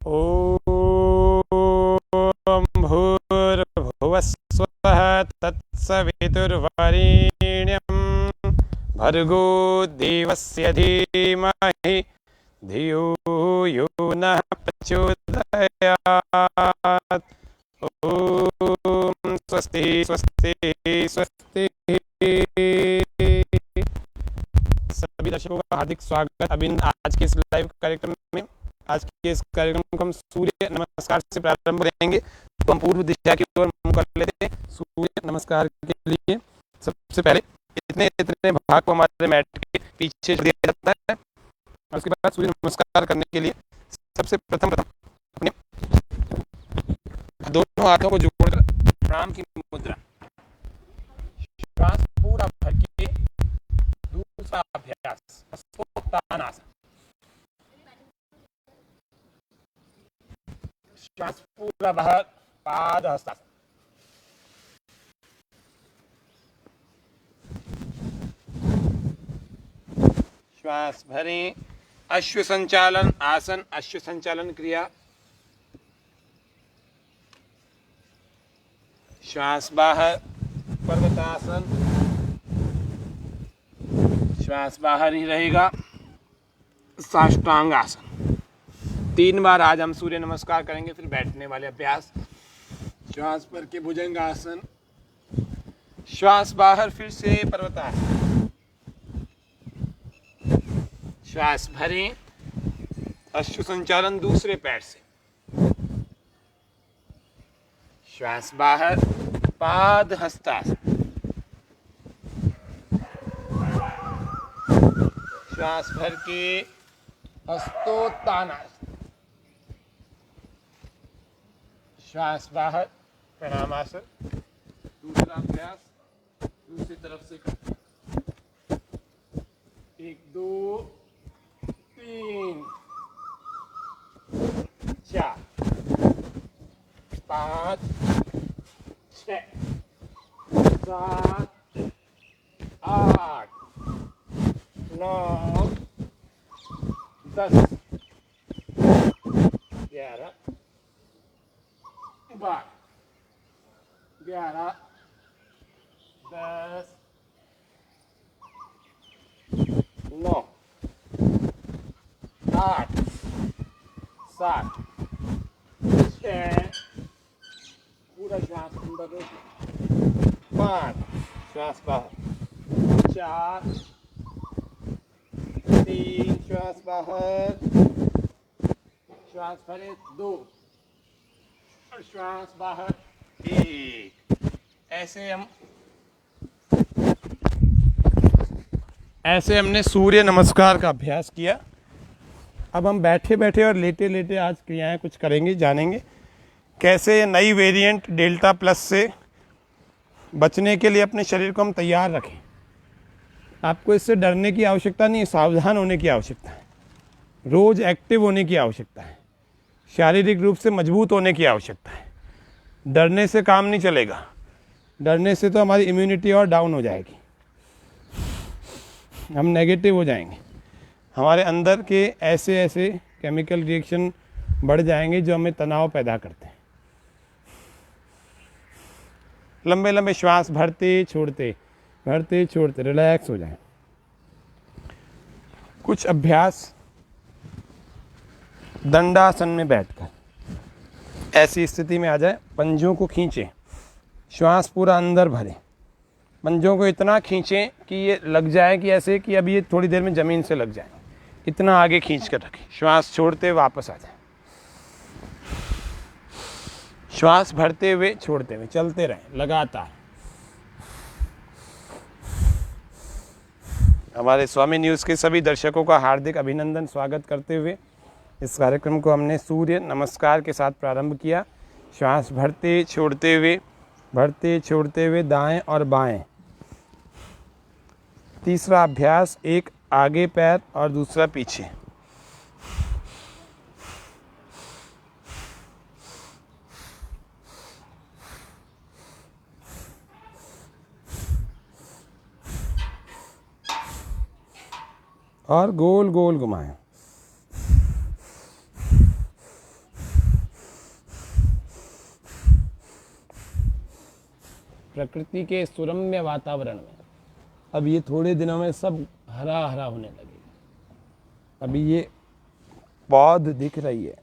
ॐ भूर्भुवः स्वः तत्सवितुर्वरेण्यं भर्गो देवस्य धीमहि धियो यो नः प्रचोदयात्। ॐ स्वस्ति स्वस्ति स्वस्ति। सभी दर्शकों का हार्दिक स्वागत अभिनंदन आज के इस लाइव कार्यक्रम में। आज के इस कार्यक्रम को हम सूर्य नमस्कार से प्रारंभ करेंगे। तो हम पूर्व दिशा की ओर मुंह कर लेते हैं सूर्य नमस्कार के लिए। सबसे पहले इतने इतने भाग को हमारे मैट के पीछे दिया जाता है और उसके बाद सूर्य नमस्कार करने के लिए सबसे प्रथम अपने दोनों हाथों को जोड़कर प्रणाम की मुद्रा, श्वास पूरा भर के दूसरा अभ्यास हस्तोत्तानासन, श्वास पूरा बाहर पाद हस्तासन, श्वास भरें अश्व संचालन आसन, अश्व संचालन क्रिया, श्वास बाहर पर्वतासन, श्वास बाहर ही रहेगा साष्टांग आसन। 3 बार आज हम सूर्य नमस्कार करेंगे। फिर बैठने वाले अभ्यास, श्वास भर के भुजंग आसन, श्वास बाहर फिर से पर्वतासन, श्वास भरें अश्व संचालन दूसरे पैर से, श्वास बाहर पाद हस्तासन, श्वास भर के हस्तोत्तानासन, श्वास बाहर प्रणामासन। दूसरा अभ्यास दूसरी तरफ से करते हैं। 1 2 3 4 5 6 7 8 9 10 11 12 11 10 9 8 7 6 पूरा श्वास अंदर रोको, 5 श्वास बाहर, 4 3 श्वास बाहर, श्वास भरे 2 और श्वास बाहर 1। ऐसे हमने सूर्य नमस्कार का अभ्यास किया। अब हम बैठे बैठे और लेटे लेटे आज क्रियाएं कुछ करेंगे, जानेंगे कैसे नई वेरिएंट डेल्टा प्लस से बचने के लिए अपने शरीर को हम तैयार रखें। आपको इससे डरने की आवश्यकता नहीं है, सावधान होने की आवश्यकता है, रोज़ एक्टिव होने की आवश्यकता है, शारीरिक रूप से मजबूत होने की आवश्यकता है। डरने से काम नहीं चलेगा, डरने से तो हमारी इम्यूनिटी और डाउन हो जाएगी, हम नेगेटिव हो जाएंगे, हमारे अंदर के ऐसे ऐसे केमिकल रिएक्शन बढ़ जाएंगे जो हमें तनाव पैदा करते हैं। लंबे लंबे श्वास भरते छोड़ते रिलैक्स हो जाएं। कुछ अभ्यास दंडासन में बैठकर ऐसी स्थिति में आ जाए, पंजों को खींचें, श्वास पूरा अंदर भरें, पंजों को इतना खींचें कि ये लग जाए कि ऐसे कि अभी ये थोड़ी देर में ज़मीन से लग जाए, इतना आगे खींच कर रखें। श्वास छोड़ते वापस आ जाए, श्वास भरते हुए छोड़ते हुए चलते रहें लगातार। हमारे स्वामी न्यूज़ के सभी दर्शकों का हार्दिक अभिनंदन स्वागत करते हुए इस कार्यक्रम को हमने सूर्य नमस्कार के साथ प्रारंभ किया। श्वास भरते छोड़ते हुए दाएं और बाएं। तीसरा अभ्यास, एक आगे पैर और दूसरा पीछे। और गोल गोल घुमाएं। प्रकृति के सुरम्य वातावरण में। अब ये थोड़े दिनों में सब हरा हरा होने लगेगा। अभी ये पौध दिख रही है,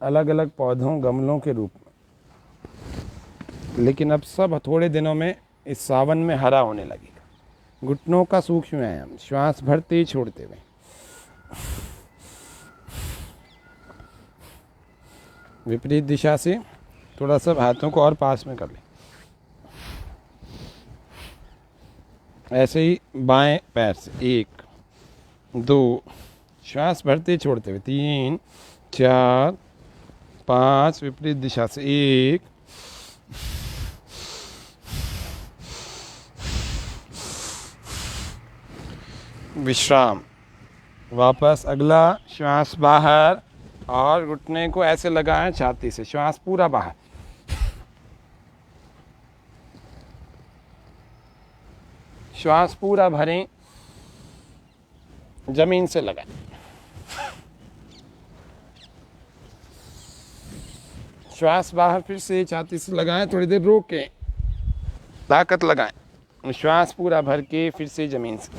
अलग अलग पौधों गमलों के रूप में, लेकिन अब सब थोड़े दिनों में इस सावन में हरा होने लगेगा। घुटनों का सूक्ष्म व्यायाम, श्वास भरते ही छोड़ते हुए, विपरीत दिशा से थोड़ा सा हाथों को और पास में कर लें। ऐसे ही बाएं पैर से 1 2, श्वास भरते छोड़ते हुए 3 4 5, विपरीत दिशा से 1 विश्राम। वापस अगला, श्वास बाहर और घुटने को ऐसे लगाएं छाती से, श्वास पूरा बाहर। श्वास पूरा भरें, जमीन से लगाएं। श्वास बाहर फिर से छाती से लगाएं, थोड़ी देर रोकें, ताकत लगाएं। श्वास पूरा भर के फिर से जमीन से।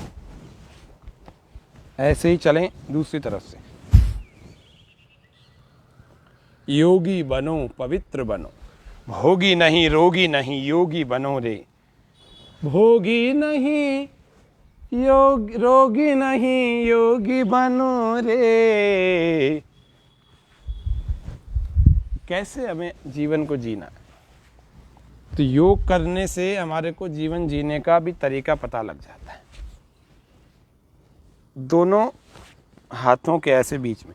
ऐसे ही चलें दूसरी तरफ से। योगी बनो, पवित्र बनो, भोगी नहीं रोगी नहीं, योगी बनो रे। भोगी नहीं रोगी नहीं, योगी बनो रे। कैसे हमें जीवन को जीना है? तो योग करने से हमारे को जीवन जीने का भी तरीका पता लग जाता है। दोनों हाथों के ऐसे बीच में,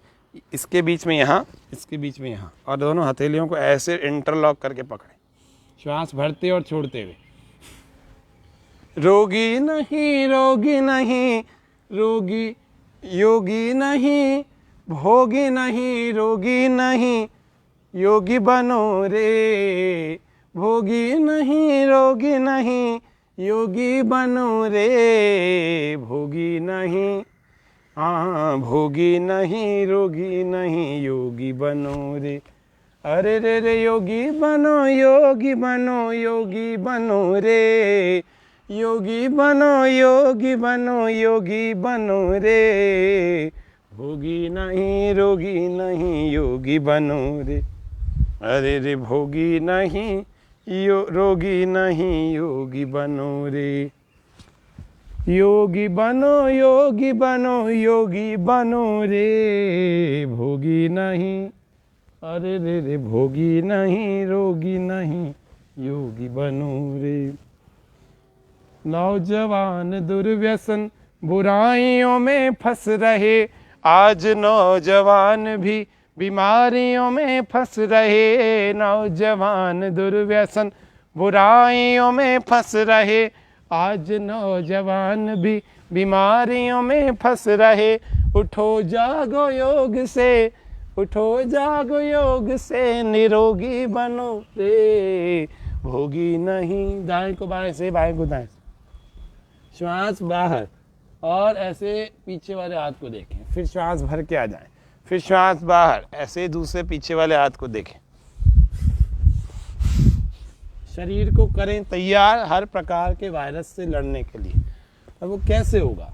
इसके बीच में यहाँ, इसके बीच में यहाँ, और दोनों हथेलियों को ऐसे इंटरलॉक करके पकड़ें, श्वास भरते और छोड़ते हुए। रोगी नहीं रोगी नहीं, रोगी योगी नहीं, भोगी नहीं रोगी नहीं, योगी बनो रे। भोगी नहीं रोगी नहीं, योगी बनो रे। भोगी नहीं, हाँ भोगी नहीं रोगी नहीं, योगी बनो रे। अरे रे रे योगी बनो, योगी बनो, योगी बनो रे। योगी बनो, योगी बनो, योगी बनो रे। भोगी नहीं रोगी नहीं, योगी बनो रे। अरे रे भोगी नहीं रोगी नहीं, योगी बनो रे। योगी बनो, योगी बनो, योगी बनो रे। भोगी नहीं, अरे रे रे भोगी नहीं रोगी नहीं, योगी बनो रे। नौजवान दुर्व्यसन बुराइयों में फंस रहे, आज नौजवान भी बीमारियों में फंस रहे। नौजवान दुर्व्यसन बुराइयों में फंस रहे, आज नौजवान भी बीमारियों में फंस रहे। उठो जागो योग से, उठो जागो योग से, निरोगी बनो रे। भोगी नहीं, दाएं को बाएं से, बाएं को दाएं से। श्वास बाहर और ऐसे पीछे वाले हाथ को देखें, फिर श्वास भर के आ जाएं, फिर श्वास बाहर, ऐसे दूसरे पीछे वाले हाथ को देखें। शरीर को करें तैयार हर प्रकार के वायरस से लड़ने के लिए। अब वो कैसे होगा?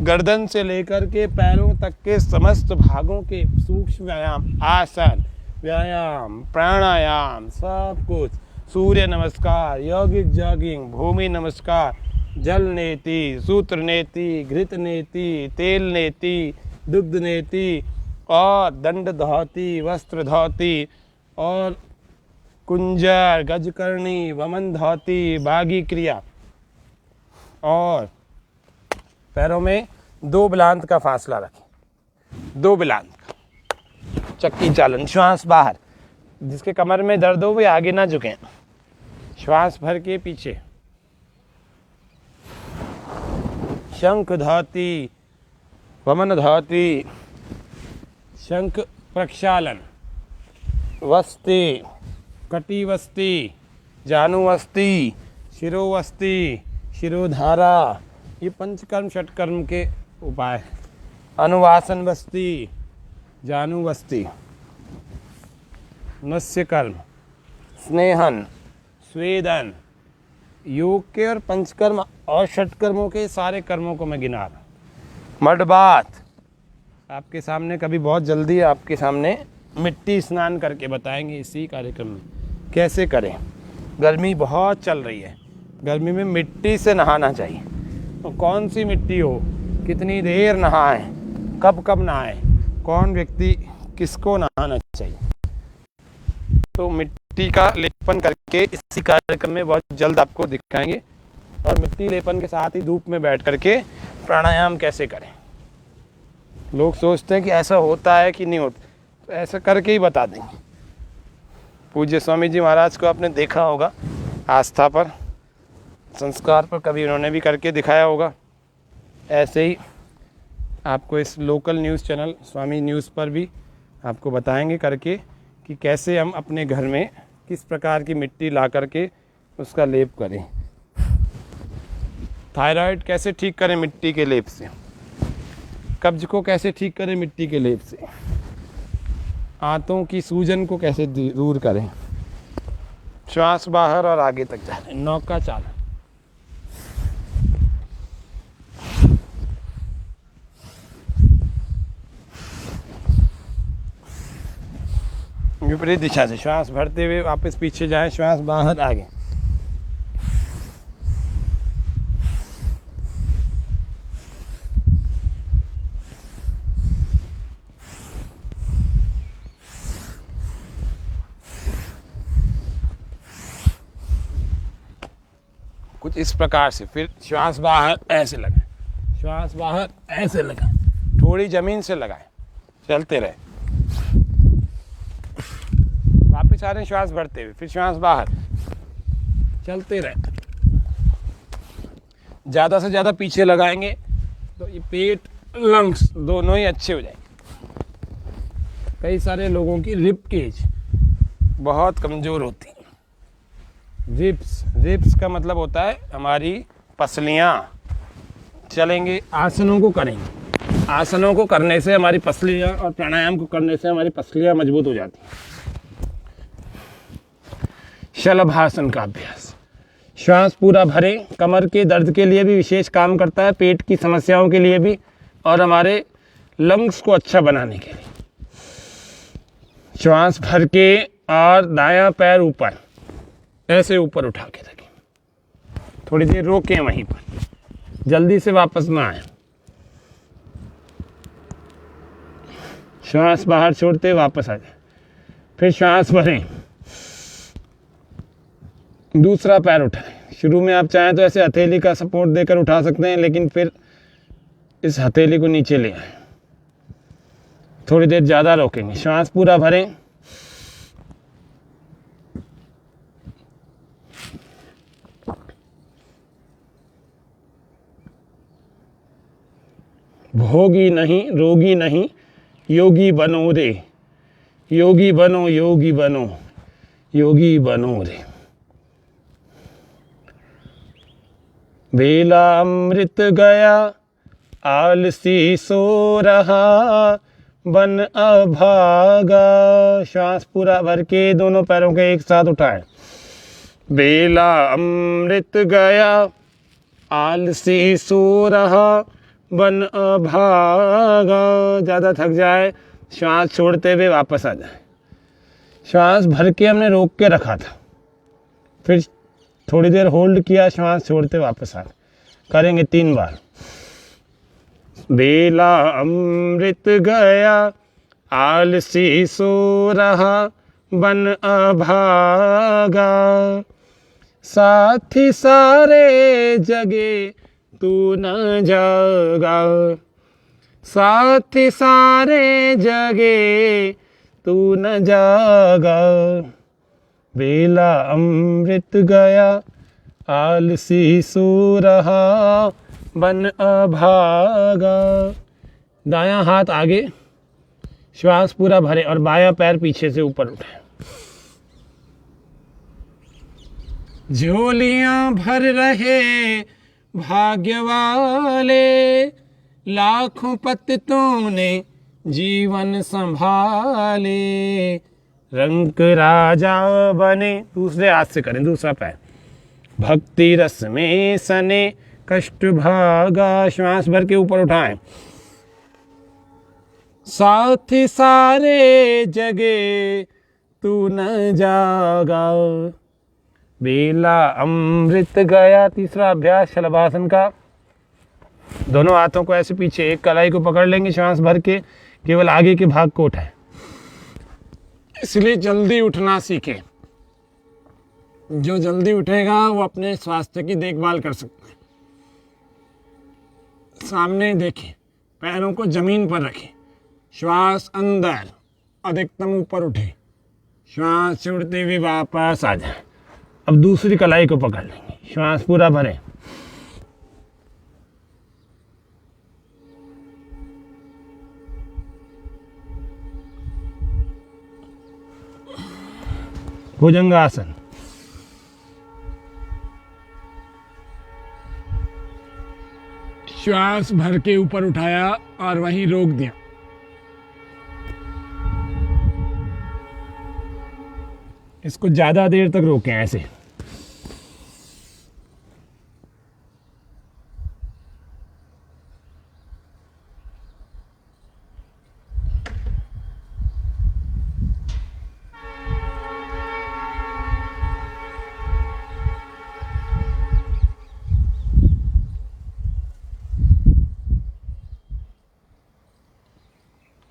गर्दन से लेकर के पैरों तक के समस्त भागों के सूक्ष्म व्यायाम, आसन, व्यायाम, प्राणायाम, सब कुछ, सूर्य नमस्कार, यौगिक जॉगिंग, भूमि नमस्कार, जल नेति, सूत्र नेति, घृत नेति, तेल नेति, दुग्ध नेति, और दंड धौती, वस्त्र धौती, और कुंजर, गजकर्णी, वमन धौती, बागी क्रिया, और पैरों में 2 बिलांत का फासला रखें, 2 बिलांत का। चक्की चालन, श्वास बाहर, जिसके कमर में दर्द हो वे आगे ना झुकें, श्वास भर के पीछे। शंख धाती, वमन धाती, शंख प्रक्षालन, वस्ती, कटिवस्ती, जानुवस्ती, शिरोवस्ती, शिरोधारा, ये पंचकर्म षटकर्म के उपाय हैं। अनुवासन वस्ती, जानुवस्ती, मत्स्य कर्म, स्नेहन, स्वेदन, योग के और पंचकर्म और षटकर्मों के सारे कर्मों को मैं गिना रहा हूँ। मड बाथ आपके सामने कभी बहुत जल्दी आपके सामने मिट्टी स्नान करके बताएंगे इसी कार्यक्रम में कैसे करें। गर्मी बहुत चल रही है, गर्मी में मिट्टी से नहाना चाहिए। तो कौन सी मिट्टी हो, कितनी देर नहाएं, कब कब नहाएं, कौन व्यक्ति किसको नहाना चाहिए, तो मिट्टी का लेपन करके इसी कार्यक्रम में बहुत जल्द आपको दिखाएंगे। और मिट्टी लेपन के साथ ही धूप में बैठ करके प्राणायाम कैसे करें। लोग सोचते हैं कि ऐसा होता है कि नहीं होता, तो ऐसा करके ही बता देंगे। पूज्य स्वामी जी महाराज को आपने देखा होगा आस्था पर, संस्कार पर, कभी उन्होंने भी करके दिखाया होगा। ऐसे ही आपको इस लोकल न्यूज़ चैनल स्वामी न्यूज़ पर भी आपको बताएंगे करके कि कैसे हम अपने घर में किस प्रकार की मिट्टी ला करके उसका लेप करें। थायराइड कैसे ठीक करें मिट्टी के लेप से, कब्ज को कैसे ठीक करें मिट्टी के लेप से, आंतों की सूजन को कैसे दूर करें, श्वास बाहर और आगे तक जाए, नौका चाल। विपरीत दिशा से श्वास भरते हुए वापस पीछे जाए, श्वास बाहर आगे। कुछ इस प्रकार से। फिर श्वास बाहर ऐसे लगाएं, श्वास बाहर ऐसे लगाएं, थोड़ी जमीन से लगाएं, चलते रहे। वापस आ रहे हैं श्वास भरते हुए, फिर श्वास बाहर, चलते रहे। ज़्यादा से ज़्यादा पीछे लगाएंगे तो ये पेट लंग्स दोनों ही अच्छे हो जाएंगे। कई सारे लोगों की रिब केज बहुत कमज़ोर होती है। रिब्स का मतलब होता है हमारी पसलियाँ। चलेंगे, आसनों को करेंगे, आसनों को करने से हमारी पसलियाँ, और प्राणायाम को करने से हमारी पसलियाँ मजबूत हो जाती हैं। शलभासन का अभ्यास, श्वास पूरा भरें। कमर के दर्द के लिए भी विशेष काम करता है, पेट की समस्याओं के लिए भी, और हमारे लंग्स को अच्छा बनाने के लिए। श्वास भर के और दायां पैर ऊपर, ऐसे ऊपर उठा के रखें। थोड़ी देर रोकें वहीं पर, जल्दी से वापस ना आए। श्वास बाहर छोड़ते वापस आ जाए। फिर श्वास भरें, दूसरा पैर उठाएं। शुरू में आप चाहें तो ऐसे हथेली का सपोर्ट देकर उठा सकते हैं, लेकिन फिर इस हथेली को नीचे ले आएं। थोड़ी देर ज़्यादा रोकेंगे। श्वास पूरा भरें, भोगी नहीं, रोगी नहीं, योगी बनो रे, योगी बनो, योगी बनो, योगी बनो रे। बेला अमृत गया, आलसी सो रहा, बन अभागा। श्वास पूरा भर के दोनों पैरों के एक साथ उठाएं। बेला अमृत गया, आलसी सो रहा, बन अभागा। ज़्यादा थक जाए, श्वास छोड़ते हुए वापस आ जाए। श्वास भर के हमने रोक के रखा था, फिर थोड़ी देर होल्ड किया, श्वास छोड़ते वापस आ। करेंगे 3 बार। बेला अमृत गया, आलसी सो रहा, बन अभागा। साथी सारे जगे, तू न जागा। साथी सारे जगे, तू न जागा। बेला अमृत गया, आलसी सो रहा, बन अभागा। दायां हाथ आगे, श्वास पूरा भरे, और बायां पैर पीछे से ऊपर उठाए। झोलियां भर रहे भाग्य वाले, लाखों पतितों ने जीवन संभाले, रंग राजा बने। दूसरे हाथ से करें, दूसरा पैर, भक्ति रस में सने कष्ट भागा। श्वास भर के ऊपर उठाएं। साथ सारे जगे तू न जागा, बेला अमृत गया। तीसरा अभ्यास शलभासन का। दोनों हाथों को ऐसे पीछे, एक कलाई को पकड़ लेंगे, श्वास भर के केवल आगे के भाग को उठाएं। इसलिए जल्दी उठना सीखें। जो जल्दी उठेगा वो अपने स्वास्थ्य की देखभाल कर सकता है। सामने देखें, पैरों को जमीन पर रखें, श्वास अंदर, अधिकतम ऊपर उठे, श्वास छोड़ते हुए वापस आ जाए। अब दूसरी कलाई को पकड़ लेंगे, श्वास पूरा भरें। भुजंगासन। श्वास भर के ऊपर उठाया और वहीं रोक दिया। इसको ज्यादा देर तक रोकें ऐसे।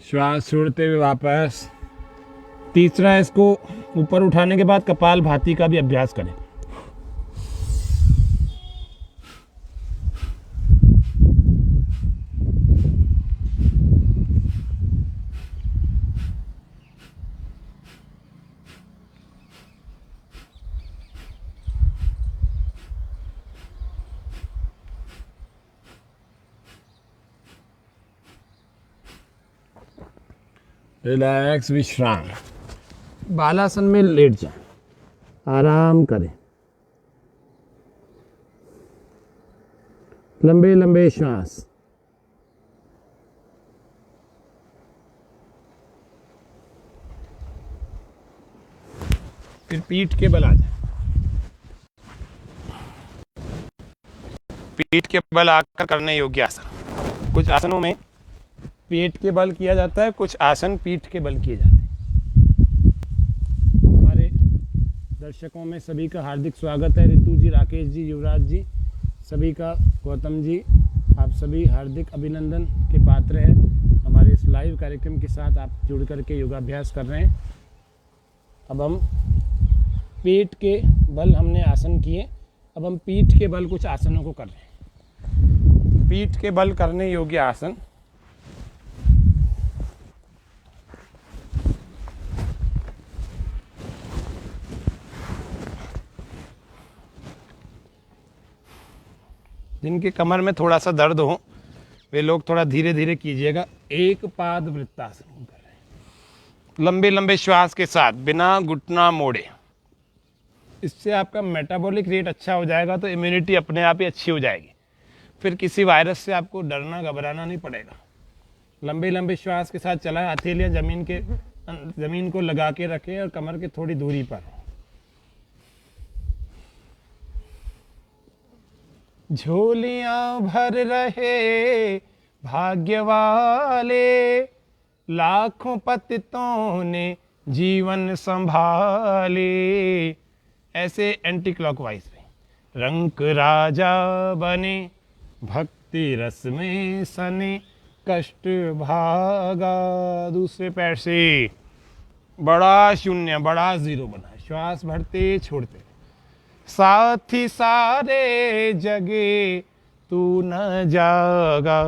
श्वास छोड़ते हुए वापस। तीसरा, इसको ऊपर उठाने के बाद कपाल भाती का भी अभ्यास करें। रिलैक्स, विश्राम। बालासन में लेट जाएं, आराम करें। लंबे लंबे श्वास। फिर पीठ के बल आ जाए। पीठ के बल आकर करने योग्य आसन। कुछ आसनों में पेट के बल किया जाता है, कुछ आसन पीठ के बल किए जाते हैं। हमारे दर्शकों में सभी का हार्दिक स्वागत है। रितु जी, राकेश जी, युवराज जी, सभी का, गौतम जी, आप सभी हार्दिक अभिनंदन के पात्र हैं। हमारे इस लाइव कार्यक्रम के साथ आप जुड़ करके योगाभ्यास कर रहे हैं। अब हम पेट के बल हमने आसन किए, अब हम पीठ के बल कुछ आसनों को कर रहे हैं। पीठ के बल करने योग्य आसन। जिनके कमर में थोड़ा सा दर्द हो वे लोग थोड़ा धीरे धीरे कीजिएगा। एक पाद वृत्तासन कर रहे हैं, लंबे लंबे श्वास के साथ, बिना घुटना मोड़े। इससे आपका मेटाबॉलिक रेट अच्छा हो जाएगा, तो इम्यूनिटी अपने आप ही अच्छी हो जाएगी। फिर किसी वायरस से आपको डरना घबराना नहीं पड़ेगा। लंबे लंबे श्वास के साथ चला। हथेलियाँ जमीन को लगा के रखें और कमर के थोड़ी दूरी पर। झोलियां भर रहे भाग्य वाले, लाखों पतितों ने जीवन संभाले। ऐसे एंटी क्लॉकवाइज में। रंक राजा बने, भक्ति रस में सने, कष्ट भागा। दूसरे पैर से बड़ा शून्य, बड़ा जीरो बना। श्वास भरते छोड़ते। साथी सारे जगे तू न जागा,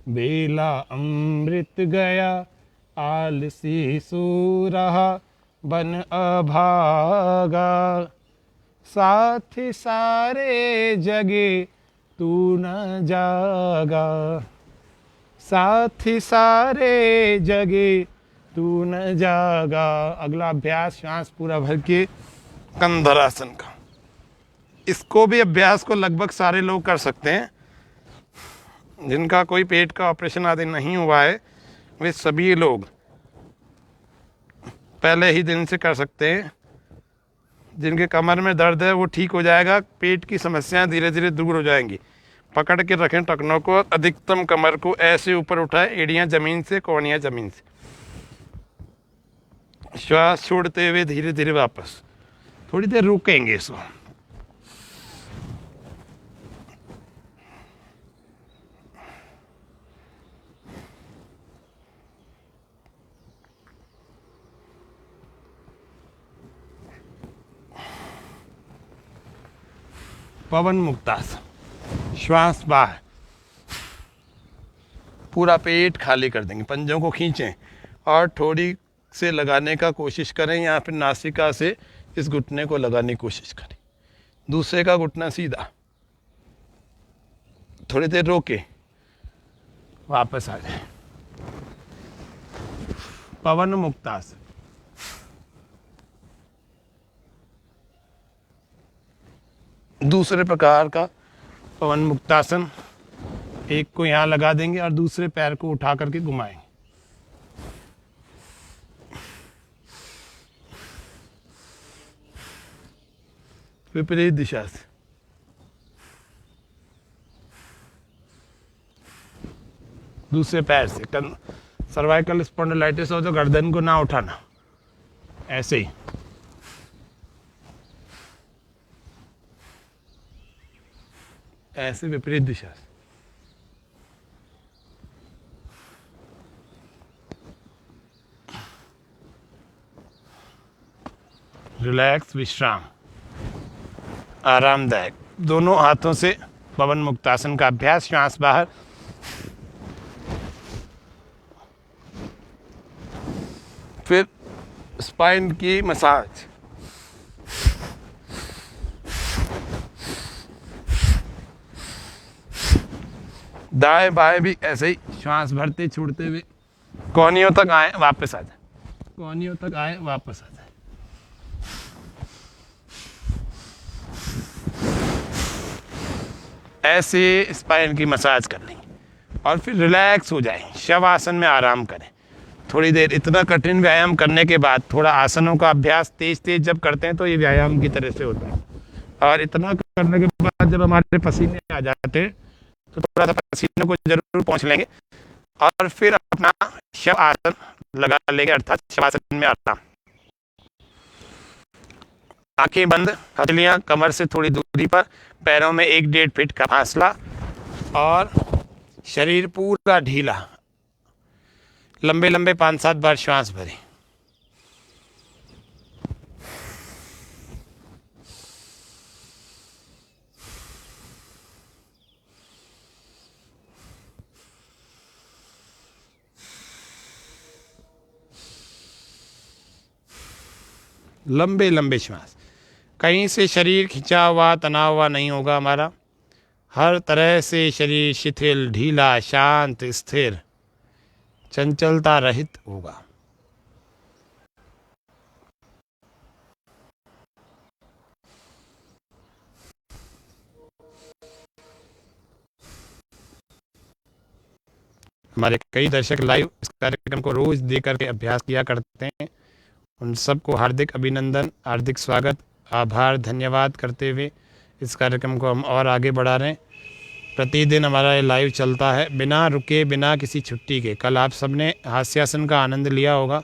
बेला अमृत गया, आलसी सो रहा, बन अभागा। साथी सारे जगे तू न जागा, साथी सारे जगे तू न जागा। अगला अभ्यास, श्वास पूरा भर के कंधरासन का। इसको भी अभ्यास को लगभग सारे लोग कर सकते हैं। जिनका कोई पेट का ऑपरेशन आदि नहीं हुआ है, वे सभी लोग पहले ही दिन से कर सकते हैं। जिनके कमर में दर्द है वो ठीक हो जाएगा, पेट की समस्याएं धीरे धीरे दूर हो जाएंगी। पकड़ के रखें टखनों को, अधिकतम कमर को ऐसे ऊपर उठाएं, एड़ियां ज़मीन से, कोहनियाँ ज़मीन से। श्वास छोड़ते हुए धीरे धीरे वापस, थोड़ी देर रुकेंगे इसको। पवन मुक्तासन, श्वास बाहर, पूरा पेट खाली कर देंगे। पंजों को खींचें और थोड़ी से लगाने का कोशिश करें, या फिर नासिका से इस घुटने को लगाने की कोशिश करें। दूसरे का घुटना सीधा, थोड़ी देर रोके, वापस आ जाए। पवन मुक्तासन। दूसरे प्रकार का पवन मुक्तासन, एक को यहाँ लगा देंगे और दूसरे पैर को उठा करके घुमाएंगे। विपरीत दिशा से। दूसरे पैर से। सर्वाइकल स्पॉन्डिलाइटिस हो तो गर्दन को ना उठाना, ऐसे ही। ऐसे विपरीत दिशा से। रिलैक्स, विश्राम, आरामदायक। दोनों हाथों से पवन मुक्तासन का अभ्यास। श्वास बाहर, फिर स्पाइन की मसाज। दाएं बाएं भी ऐसे ही, श्वास भरते छोड़ते हुए कोहनियों तक आए, वापस आ जाए। कोहनियों तक आए, वापस आ जाए। ऐसे स्पाइन की मसाज कर लें और फिर रिलैक्स हो जाए, शवासन में आराम करें थोड़ी देर। इतना कठिन व्यायाम करने के बाद थोड़ा आसनों का अभ्यास तेज तेज जब करते हैं तो ये व्यायाम की तरह से होता है। और इतना करने के बाद जब हमारे पसीने आ जाते हैं तो थोड़ा सा पसीने को जरूर पहुँच लेंगे और फिर अपना शव आसन लगा लेंगे, अर्थात शवासन में आराम। आंखें बंद, हथेलियां कमर से थोड़ी दूरी पर, पैरों में 1-1.5 फीट का फासला और शरीर पूरा ढीला। लंबे लंबे 5-7 बार श्वास भरें। लंबे लंबे श्वास। कहीं से शरीर खिंचा हुआ, तना हुआ नहीं होगा हमारा। हर तरह से शरीर शिथिल, ढीला, शांत, स्थिर, चंचलता रहित होगा। हमारे कई दर्शक लाइव इस कार्यक्रम को रोज देख करके अभ्यास किया करते हैं। उन सबको हार्दिक अभिनंदन, हार्दिक स्वागत, आभार, धन्यवाद करते हुए इस कार्यक्रम को हम और आगे बढ़ा रहे हैं। प्रतिदिन हमारा ये लाइव चलता है बिना रुके, बिना किसी छुट्टी के। कल आप सबने हास्यासन का आनंद लिया होगा।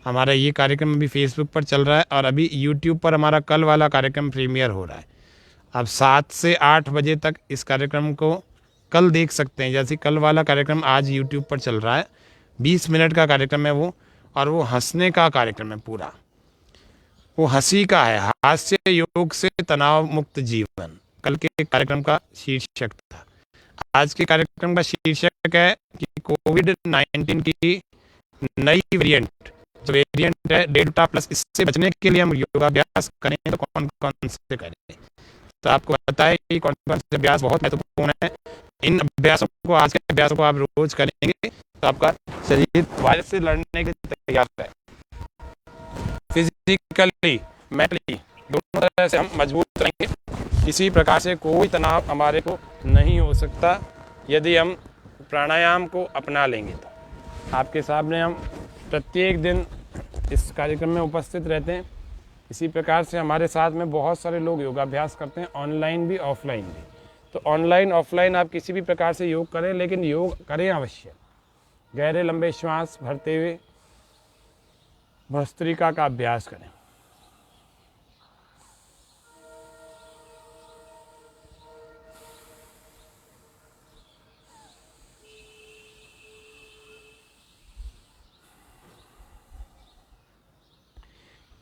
हमारा ये कार्यक्रम अभी फेसबुक पर चल रहा है और अभी यूट्यूब पर हमारा कल वाला कार्यक्रम प्रीमियर हो रहा है। आप 7 से 8 बजे तक इस कार्यक्रम को कल देख सकते हैं। जैसे कल वाला कार्यक्रम आज यूट्यूब पर चल रहा है, 20 मिनट का कार्यक्रम है वो, और वो हंसने का कार्यक्रम है पूरा। वो हंसी का है, हास्य योग से तनाव मुक्त जीवन, कल के कार्यक्रम का शीर्षक था। आज के कार्यक्रम का शीर्षक है कि कोविड-19 की नई वेरिएंट, जो वेरिएंट है डेल्टा प्लस, इससे बचने के लिए हम योगाभ्यास करें तो कौन कौन से करें। तो आपको बताया कि कौन कौन से अभ्यास बहुत महत्वपूर्ण है। इन अभ्यासों को, आज के अभ्यासों को आप रोज करेंगे तो आपका शरीर वायरस से लड़ने के लिए तैयार है। फिजिकली, मेंटली, दोनों तरह से हम मजबूत रहेंगे। किसी प्रकार से कोई तनाव हमारे को नहीं हो सकता यदि हम प्राणायाम को अपना लेंगे। तो आपके सामने हम प्रत्येक दिन इस कार्यक्रम में उपस्थित रहते हैं इसी प्रकार से हमारे साथ में बहुत सारे लोग योगाभ्यास करते हैं, ऑनलाइन भी ऑफलाइन भी। तो ऑनलाइन ऑफलाइन आप किसी भी प्रकार से योग करें, लेकिन योग करें अवश्य। गहरे लंबे श्वास भरते हुए भस्त्रिका का अभ्यास करें।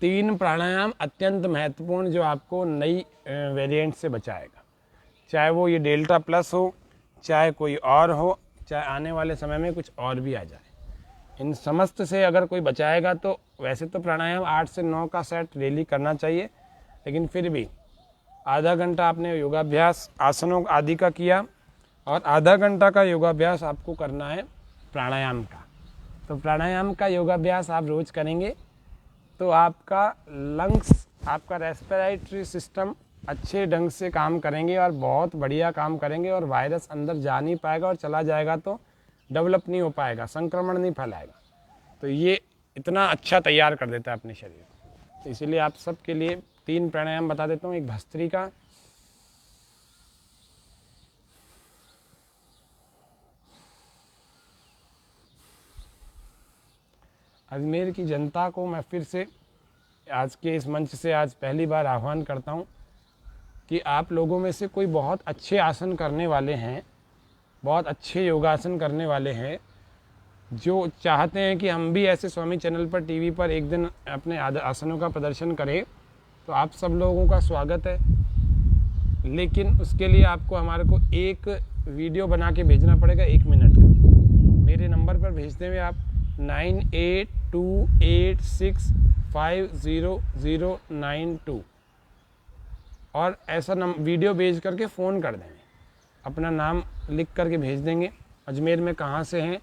तीन प्राणायाम अत्यंत महत्वपूर्ण जो आपको नई वेरिएंट से बचाएगा, चाहे वो ये डेल्टा प्लस हो, चाहे कोई और हो, चाहे आने वाले समय में कुछ और भी आ जाए। इन समस्त से अगर कोई बचाएगा तो वैसे तो प्राणायाम 8 से 9 का सेट डेली करना चाहिए, लेकिन फिर भी आधा घंटा आपने योगाभ्यास आसनों आदि का किया और आधा घंटा का योगाभ्यास आपको करना है प्राणायाम का। तो प्राणायाम का योगाभ्यास आप रोज़ करेंगे तो आपका लंग्स, आपका रेस्पिरेटरी सिस्टम अच्छे ढंग से काम करेंगे और बहुत बढ़िया काम करेंगे, और वायरस अंदर जा नहीं पाएगा, और चला जाएगा तो डेवलप नहीं हो पाएगा, संक्रमण नहीं फैलाएगा। तो ये इतना अच्छा तैयार कर देता है अपने शरीर को। तो इसीलिए आप सबके लिए 3 प्राणायाम बता देता हूँ। एक भस्त्रिका, अजमेर की जनता को मैं फिर से आज के इस मंच से आज पहली बार आह्वान करता हूँ कि आप लोगों में से कोई बहुत अच्छे आसन करने वाले हैं, बहुत अच्छे योगासन करने वाले हैं, जो चाहते हैं कि हम भी ऐसे स्वामी चैनल पर टीवी पर एक दिन अपने आसनों का प्रदर्शन करें, तो आप सब लोगों का स्वागत है। लेकिन उसके लिए आपको हमारे को एक वीडियो बना के भेजना पड़ेगा 1 मिनट का। मेरे नंबर पर भेजते हुए आप 9828650092 और ऐसा वीडियो भेज करके फ़ोन कर देंगे, अपना नाम लिख करके भेज देंगे, अजमेर में कहाँ से हैं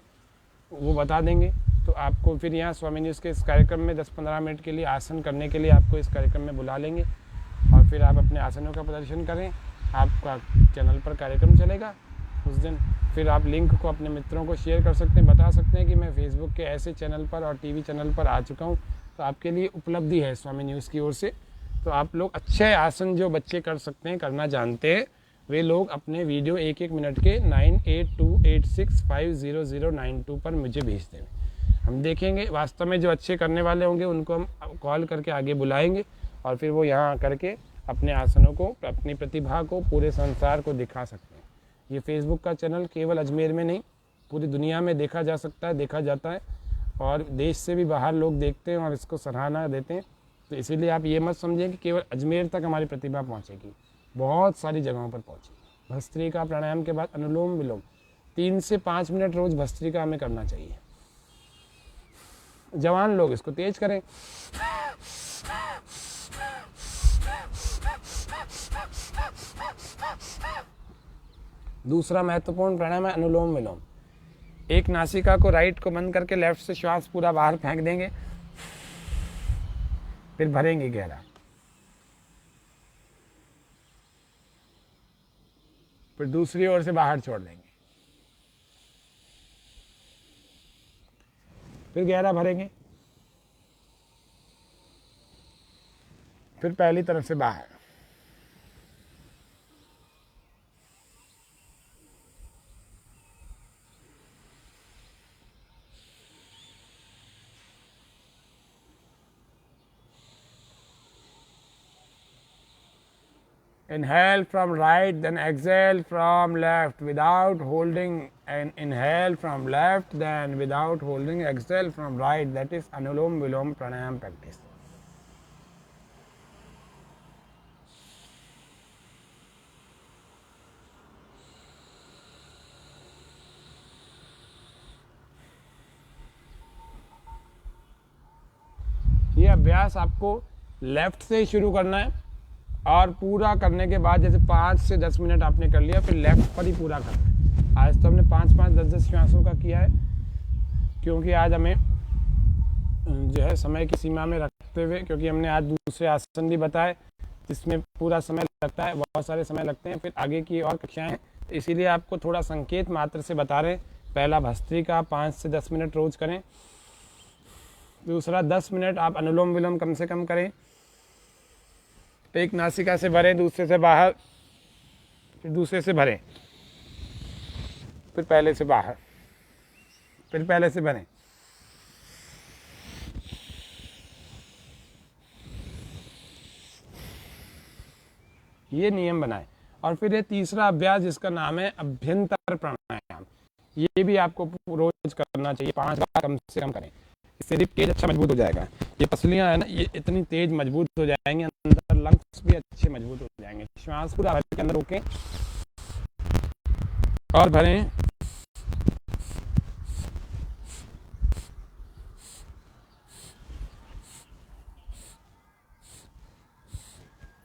वो बता देंगे। तो आपको फिर यहाँ स्वामी न्यूज़ के इस कार्यक्रम में 10-15 मिनट के लिए आसन करने के लिए आपको इस कार्यक्रम में बुला लेंगे, और फिर आप अपने आसनों का प्रदर्शन करें। आपका चैनल पर कार्यक्रम चलेगा उस दिन। फिर आप लिंक को अपने मित्रों को शेयर कर सकते हैं, बता सकते हैं कि मैं फेसबुक के ऐसे चैनल पर और टीवी चैनल पर आ चुका हूँ। तो आपके लिए उपलब्धि है स्वामी न्यूज़ की ओर से। तो आप लोग अच्छे आसन जो बच्चे कर सकते हैं, करना जानते हैं, वे लोग अपने वीडियो 1-1 मिनट के 9828650092 पर मुझे भेज दें। हम देखेंगे वास्तव में जो अच्छे करने वाले होंगे उनको हम कॉल करके आगे बुलाएंगे, और फिर वो यहाँ करके अपने आसनों को, अपनी प्रतिभा को पूरे संसार को दिखा सकते हैं। ये फेसबुक का चैनल केवल अजमेर में नहीं, पूरी दुनिया में देखा जा सकता है, देखा जाता है, और देश से भी बाहर लोग देखते हैं और इसको सराहना देते हैं। तो इसीलिए आप ये मत समझें कि केवल अजमेर तक हमारी प्रतिभा पहुँचेगी, बहुत सारी जगहों पर पहुँचेगी। भस्त्रिका प्राणायाम के बाद अनुलोम विलोम 3 से 5 मिनट रोज़ भस्त्रिका हमें करना चाहिए। जवान लोग इसको तेज करें। दूसरा महत्वपूर्ण प्राणायाम है अनुलोम विलोम। एक नासिका को राइट को बंद करके लेफ्ट से श्वास पूरा बाहर फेंक देंगे, फिर भरेंगे गहरा, फिर दूसरी ओर से बाहर छोड़ देंगे, फिर गहरा भरेंगे, फिर पहली तरफ से बाहर। Inhale from right, then exhale from left without holding, and inhale from left, then without holding, exhale from right. That is Anulom Vilom Pranayam practice. ये अभ्यास आपको लेफ्ट से ही शुरू करना है, और पूरा करने के बाद जैसे 5 से 10 मिनट आपने कर लिया, फिर लेफ्ट पर ही पूरा करना है। आज तो हमने 5-5, 10-10 श्वासों का किया है, क्योंकि आज हमें जो है समय की सीमा में रखते हुए, क्योंकि हमने आज दूसरे आसन भी बताए जिसमें पूरा समय लगता है, बहुत सारे समय लगते हैं, फिर आगे की और कक्षाएं हैं, तो इसीलिए आपको थोड़ा संकेत मात्र से बता रहे हैं। पहला भस्त्रिका 5 से 10 मिनट रोज करें। दूसरा 10 मिनट आप अनुलोम विलोम कम से कम करें। तो एक नासिका से भरें, दूसरे से बाहर, फिर दूसरे से भरें, फिर पहले से बाहर, फिर पहले से भरें। ये नियम बनाएं। और फिर ये तीसरा अभ्यास जिसका नाम है अभ्यंतर प्राणायाम, ये भी आपको रोज करना चाहिए, 5 बार कम से कम करें। इससे रिब केज अच्छा मजबूत हो जाएगा। ये पसलियां है ना, ये इतनी तेज मजबूत हो जाएंगे, अंदर लंग्स भी अच्छे मजबूत हो जाएंगे। श्वास पूरा भर के अंदर रोकें और भरें।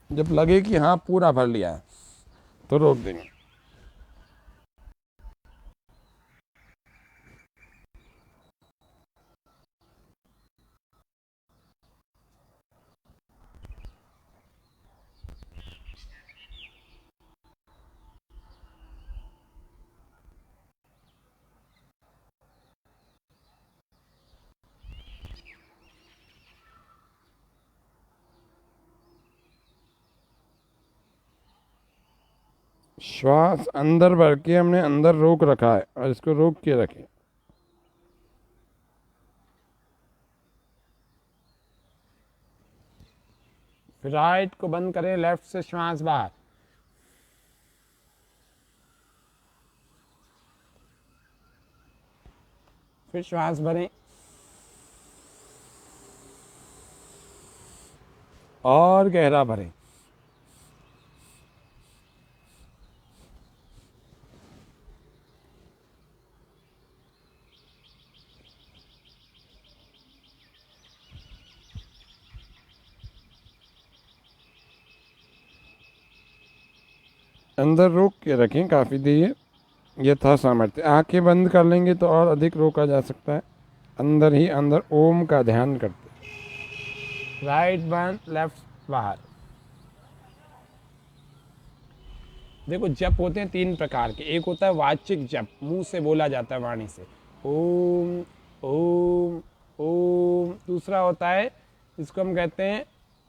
जब लगे कि हाँ पूरा भर लिया है तो रोक देंगे। श्वास अंदर भर के हमने अंदर रोक रखा है और इसको रोक के रखें। फिर राइट को बंद करें, लेफ्ट से श्वास बाहर। फिर श्वास भरें और गहरा भरें। अंदर रोक के रखें काफ़ी देर, यह था सामर्थ्य। आंखें बंद कर लेंगे तो और अधिक रोका जा सकता है। अंदर ही अंदर ओम का ध्यान करते। राइट बंद, लेफ्ट बाहर। देखो जप होते हैं 3 प्रकार के। एक होता है वाचिक जप, मुंह से बोला जाता है वाणी से, ओम ओम ओम। दूसरा होता है जिसको हम कहते हैं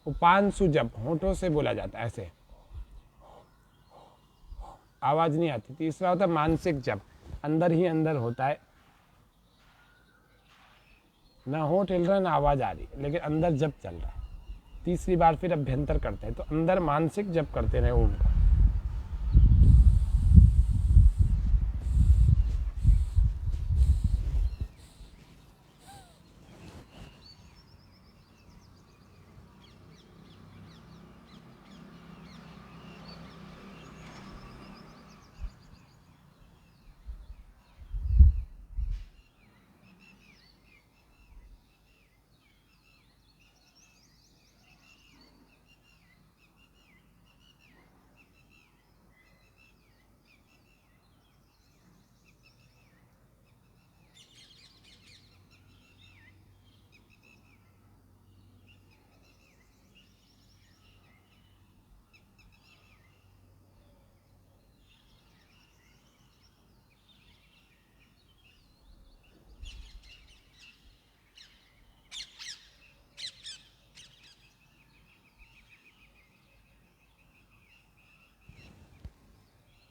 उपांशु जप, होठों से बोला जाता है, ऐसे आवाज नहीं आती। तीसरा होता है मानसिक जप, अंदर ही अंदर होता है, ना होठ हिल रहा है ना आवाज आ रही, लेकिन अंदर जप चल रहा है। तीसरी बार फिर अभ्यंतर करते हैं, तो अंदर मानसिक जप करते रहे ओम का।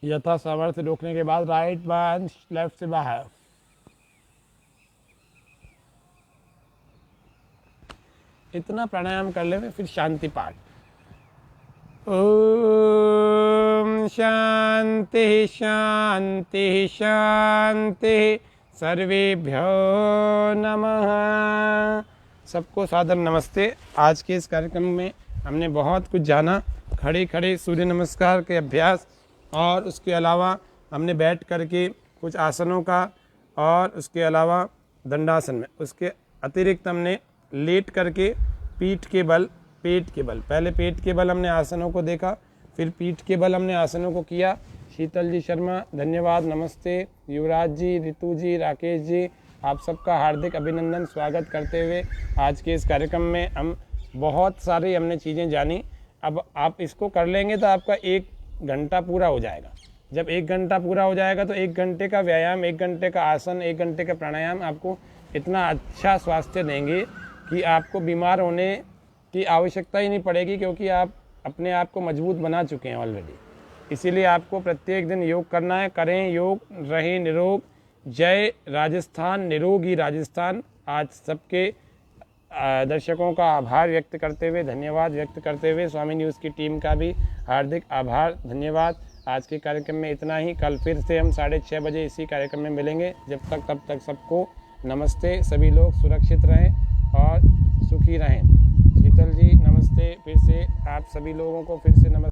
यथा सामर्थ्य रोकने के बाद राइट बंद, लेफ्ट से बाहर। इतना प्राणायाम कर ले, फिर शांति पाठ। ओम शांति शांति शांति, सर्वेभ्यो नमः। सबको सादर नमस्ते। आज के इस कार्यक्रम में हमने बहुत कुछ जाना। खड़े खड़े सूर्य नमस्कार के अभ्यास, और उसके अलावा हमने बैठ करके कुछ आसनों का, और उसके अलावा दंडासन में, उसके अतिरिक्त हमने लेट करके पीठ के बल, पेट के बल, पहले पेट के बल हमने आसनों को देखा, फिर पीठ के बल हमने आसनों को किया। शीतल जी शर्मा धन्यवाद, नमस्ते। युवराज जी, रितु जी, राकेश जी, आप सबका हार्दिक अभिनंदन। स्वागत करते हुए आज के इस कार्यक्रम में हम बहुत सारी हमने चीज़ें जानी। अब आप इसको कर लेंगे तो आपका 1 घंटा पूरा हो जाएगा। जब 1 घंटा पूरा हो जाएगा तो 1 घंटे का व्यायाम, 1 घंटे का आसन, 1 घंटे का प्राणायाम आपको इतना अच्छा स्वास्थ्य देंगे कि आपको बीमार होने की आवश्यकता ही नहीं पड़ेगी, क्योंकि आप अपने आप को मजबूत बना चुके हैं ऑलरेडी। इसीलिए आपको प्रत्येक दिन योग करना है। करें योग, रहें निरोग। जय राजस्थान, निरोगी राजस्थान। आज सबके दर्शकों का आभार व्यक्त करते हुए, धन्यवाद व्यक्त करते हुए, स्वामी न्यूज़ की टीम का भी हार्दिक आभार, धन्यवाद। आज के कार्यक्रम में इतना ही। कल फिर से हम 6:30 बजे इसी कार्यक्रम में मिलेंगे। तब तक सबको नमस्ते। सभी लोग सुरक्षित रहें और सुखी रहें। शीतल जी नमस्ते। फिर से आप सभी लोगों को फिर से नमस्ते।